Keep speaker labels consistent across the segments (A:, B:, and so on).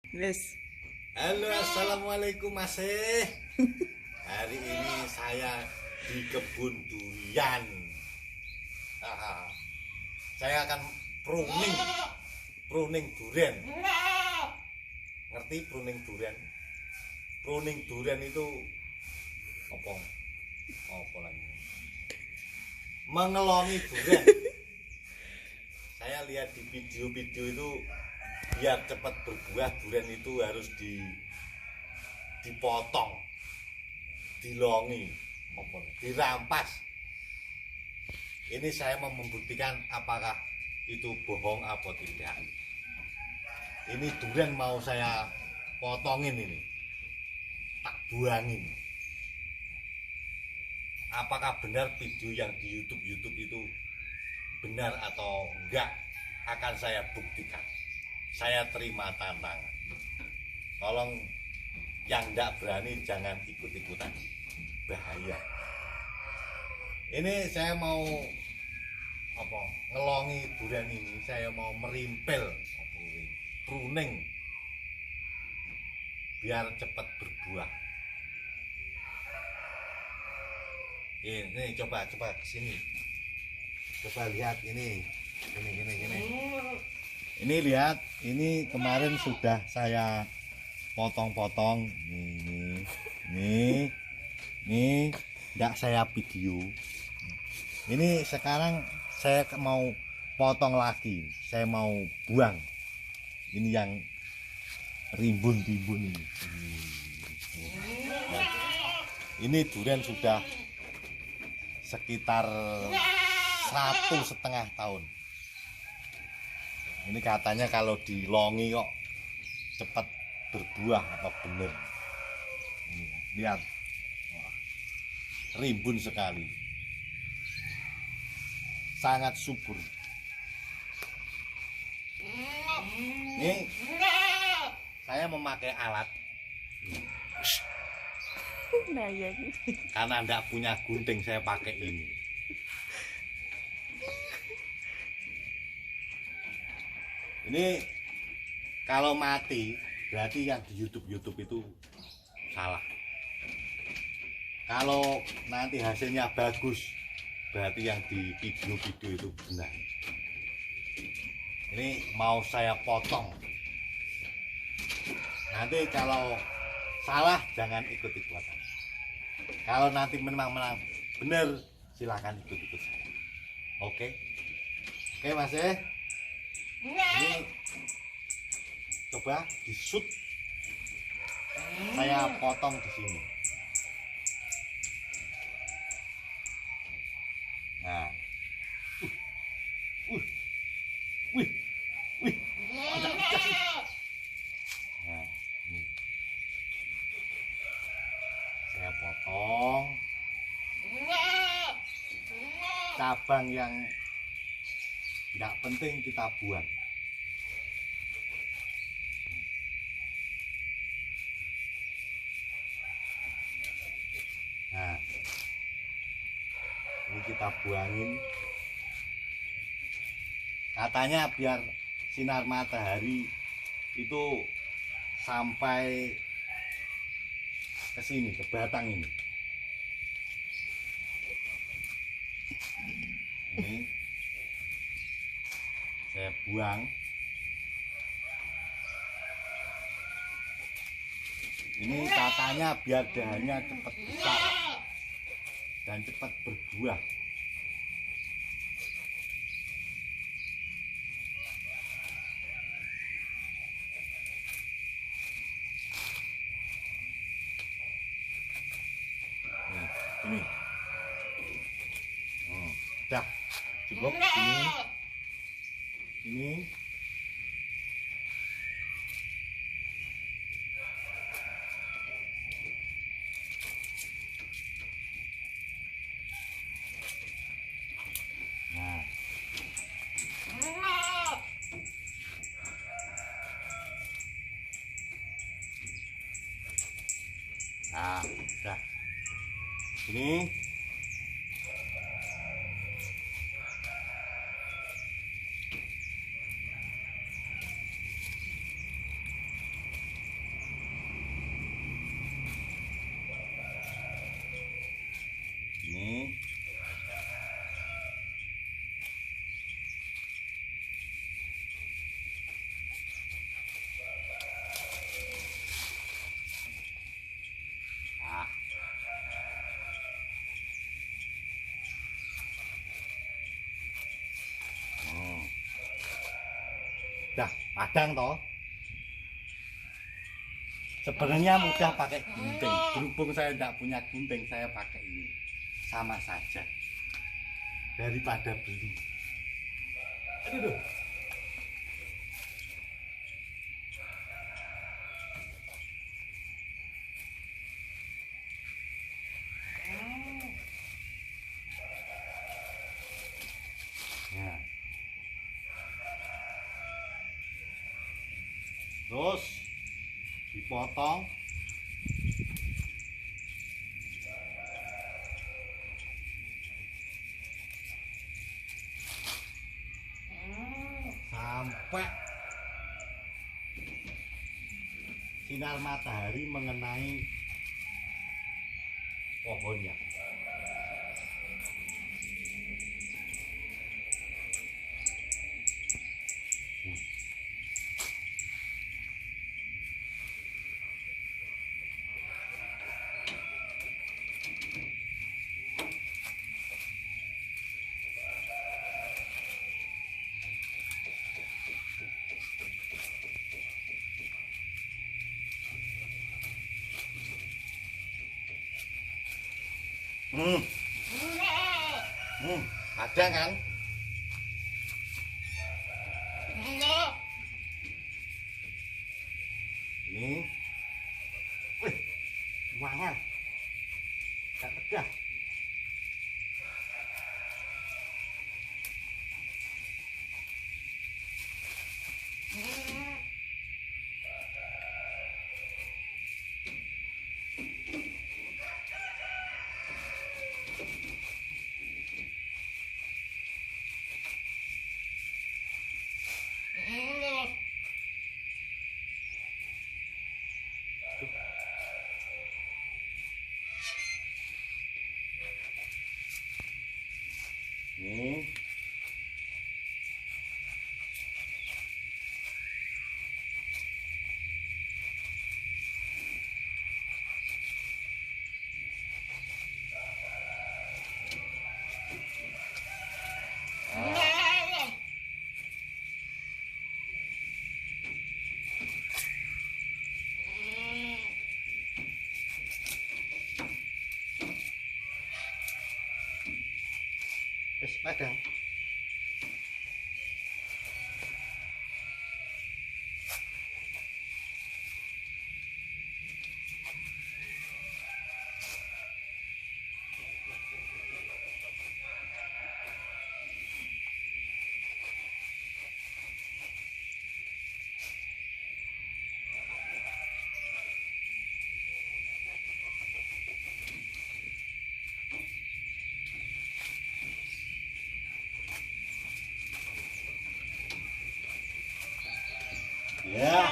A: Wes.
B: Halo, assalamualaikum Mas. Hari ini saya di kebun durian. Saya akan pruning durian. Ngerti pruning durian? Pruning durian itu apa? Apa lagi? Mengelongi durian. Saya lihat di video-video itu biar cepat berbuah durian itu harus dipotong, dilongi, dirampas. Ini saya mau membuktikan apakah itu bohong atau tidak. Ini durian mau saya potongin ini, tak buangin. Apakah benar video yang di YouTube itu benar atau enggak, akan saya buktikan. Saya terima tantangan. Tolong yang enggak berani jangan ikut-ikutan, bahaya. Ini saya mau ngelongi durian ini, saya mau merimpel, pruning, biar cepat berbuah. Ini coba kesini, coba lihat ini, gini. Ini lihat, ini kemarin sudah saya potong-potong, ini, enggak saya video. Ini sekarang saya mau potong lagi, saya mau buang. Ini yang rimbun-rimbun ini. Nah, ini durian sudah sekitar 1,5 tahun. Ini katanya kalau dilongi kok cepat berbuah, apa bener? Lihat, rimbun sekali, sangat subur. Ini saya memakai alat
A: Nah ya
B: karena enggak punya gunting, saya pakai ini. Ini kalau mati berarti yang di YouTube itu salah. Kalau nanti hasilnya bagus berarti yang di video itu benar. Ini mau saya potong. Nanti kalau salah jangan ikut-ikutan. Kalau nanti memang benar, silahkan ikut saya. Oke Mas. Ini coba disut, saya potong di sini. Nah, wih, nah, ini saya potong cabang yang tidak penting, kita buang. Nah, ini kita buangin. Katanya biar sinar matahari itu sampai ke sini, ke batang ini. Ini saya buang. Ini katanya biar dahannya cepat besar dan cepat berbuah. Ini. Dah. Cukup ini. Nah, dah. Ini Dah, padang toh. Sebenarnya mudah pakai gunting. Berhubung saya tidak punya gunting, saya pakai ini. Sama saja. Daripada beli. Aduh. Ya. Terus dipotong. Sampai sinar matahari mengenai pohonnya. Ada kan? Ini, wih, wangan, gak tegak. Ini wis padang. Ya.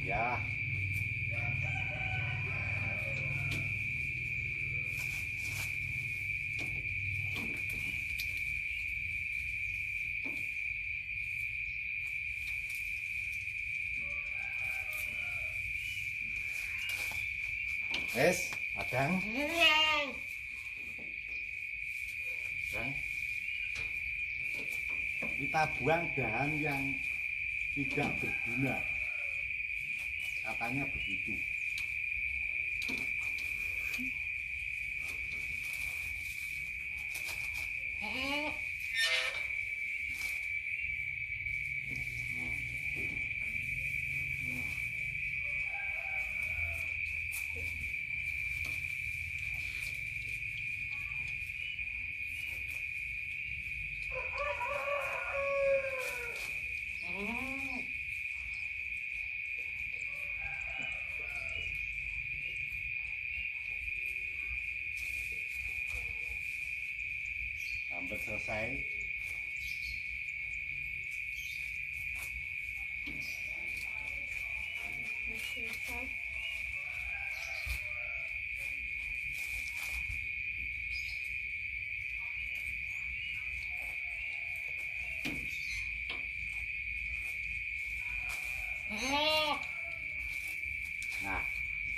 B: Ya. Wes, padang. Dan kita buang dahan yang tidak berguna. Katanya begitu. Hampir selesai. Nah,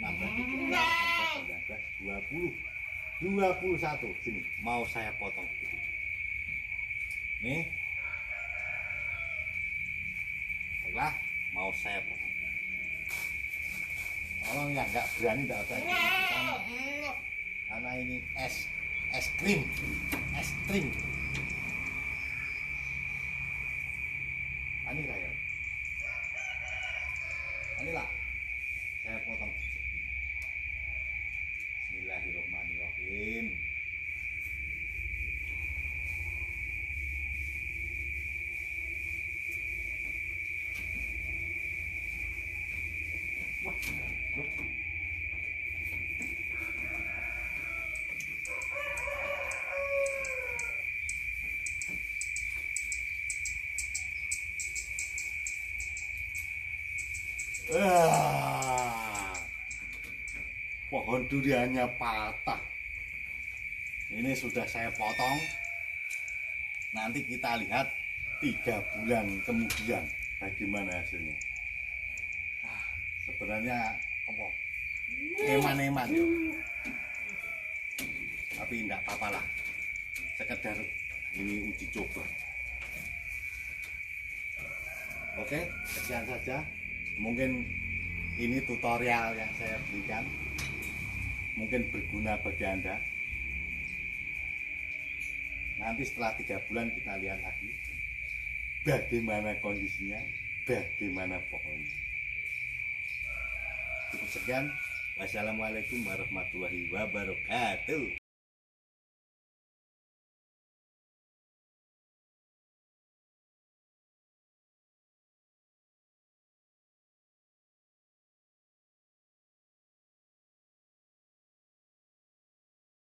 B: nambah 21. Sini mau saya potong nih. Baiklah, mau saya potong. Tolong yang nggak berani tidak usah ikut karena ini es krim. Anilah ya, anilah saya potong. Bismillahirrahmanirrahim. Wah, pohon duriannya patah. Ini sudah saya potong. Nanti kita lihat 3 bulan kemudian bagaimana hasilnya. Sebenarnya apa? Eman-eman ya. Tapi enggak apa-apa lah. Sekedar ini uji coba. Oke, sekian saja. Mungkin ini tutorial yang saya berikan. Mungkin berguna bagi Anda. Nanti setelah 3 bulan kita lihat lagi bagaimana kondisinya, bagaimana pohonnya. Cukup sekian. Wassalamualaikum warahmatullahi wabarakatuh.